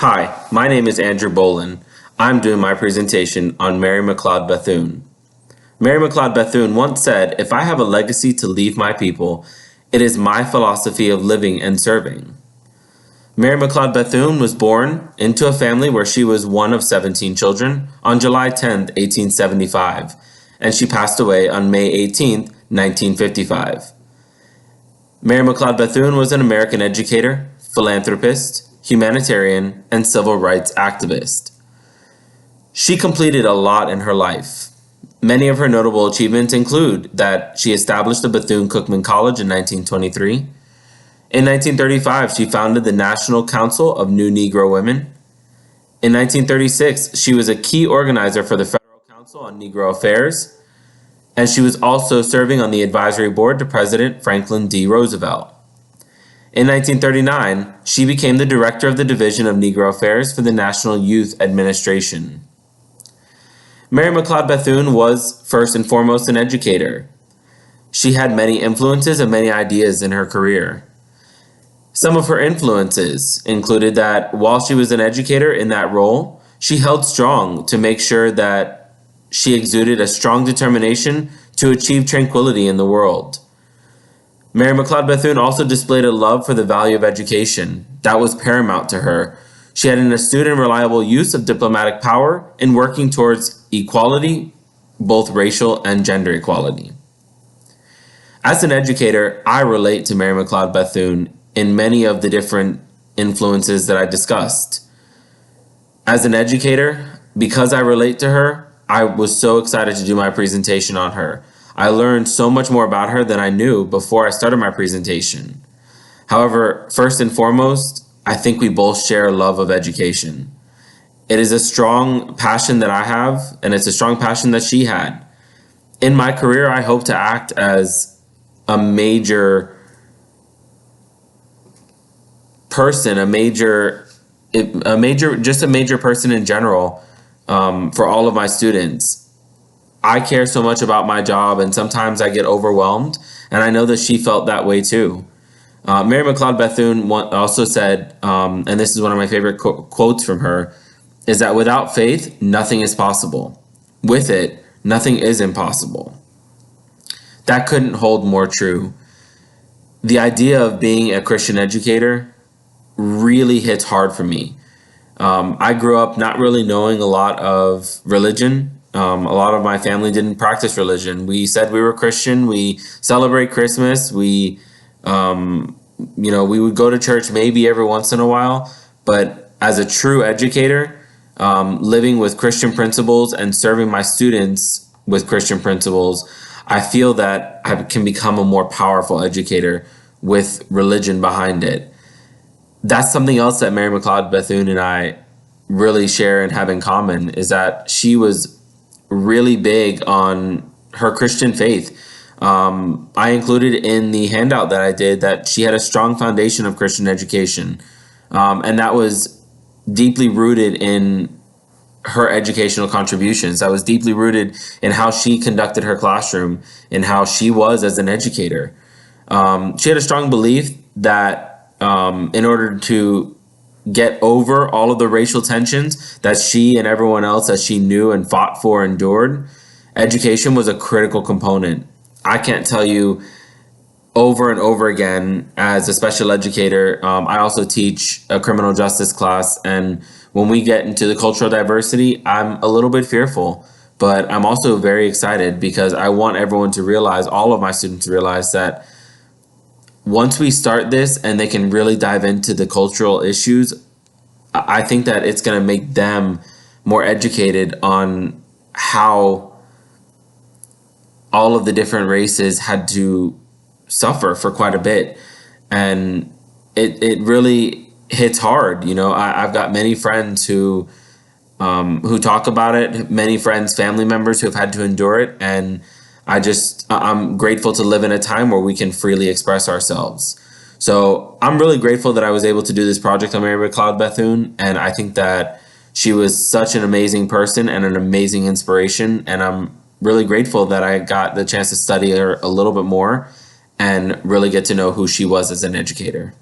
Hi, my name is Andrew Bolin. I'm doing my presentation on Mary McLeod Bethune. Mary McLeod Bethune once said, "If I have a legacy to leave my people, it is my philosophy of living and serving." Mary McLeod Bethune was born into a family where she was one of 17 children on July 10th, 1875, and she passed away on May 18th, 1955. Mary McLeod Bethune was an American educator, philanthropist, humanitarian, and civil rights activist. She completed a lot in her life. Many of her notable achievements include that she established the Bethune-Cookman College in 1923. In 1935, she founded the National Council of New Negro Women. In 1936, she was a key organizer for the Federal Council on Negro Affairs, and she was also serving on the advisory board to President Franklin D. Roosevelt. In 1939, she became the director of the Division of Negro Affairs for the National Youth Administration. Mary McLeod Bethune was first and foremost an educator. She had many influences and many ideas in her career. Some of her influences included that while she was an educator in that role, she held strong to make sure that she exuded a strong determination to achieve tranquility in the world. Mary McLeod Bethune also displayed a love for the value of education. That was paramount to her. She had an astute and reliable use of diplomatic power in working towards equality, both racial and gender equality. As an educator, I relate to Mary McLeod Bethune in many of the different influences that I discussed. As an educator, because I relate to her, I was so excited to do my presentation on her. I learned so much more about her than I knew before I started my presentation. However, first and foremost, I think we both share a love of education. It is a strong passion that I have, and it's a strong passion that she had. In my career, I hope to act as a major person, a major person in general, for all of my students. I care so much about my job, and sometimes I get overwhelmed, and I know that she felt that way too. Mary McLeod Bethune also said, and this is one of my favorite quotes from her, is that without faith, nothing is possible. With it, nothing is impossible. That couldn't hold more true. The idea of being a Christian educator really hits hard for me. I grew up not really knowing a lot of religion. A lot of my family didn't practice religion. We said we were Christian. We celebrate Christmas. We would go to church maybe every once in a while. But as a true educator, living with Christian principles and serving my students with Christian principles, I feel that I can become a more powerful educator with religion behind it. That's something else that Mary McLeod Bethune and I really share and have in common, is that she was really big on her Christian faith. I included in the handout that I did that she had a strong foundation of Christian education, and that was deeply rooted in her educational contributions. That was deeply rooted in how she conducted her classroom and how she was as an educator. She had a strong belief that in order to get over all of the racial tensions that she and everyone else that she knew and fought for endured, education was a critical component. I can't tell you over and over again, as a special educator, I also teach a criminal justice class, and when we get into the cultural diversity, I'm a little bit fearful, but I'm also very excited because I want everyone to realize, all of my students to realize, that once we start this and they can really dive into the cultural issues, I think that it's going to make them more educated on how all of the different races had to suffer for quite a bit. And it really hits hard. I've got many friends who talk about it, many friends, family members who have had to endure it. And I'm grateful to live in a time where we can freely express ourselves. So I'm really grateful that I was able to do this project on Mary McLeod Bethune, and I think that she was such an amazing person and an amazing inspiration, and I'm really grateful that I got the chance to study her a little bit more and really get to know who she was as an educator.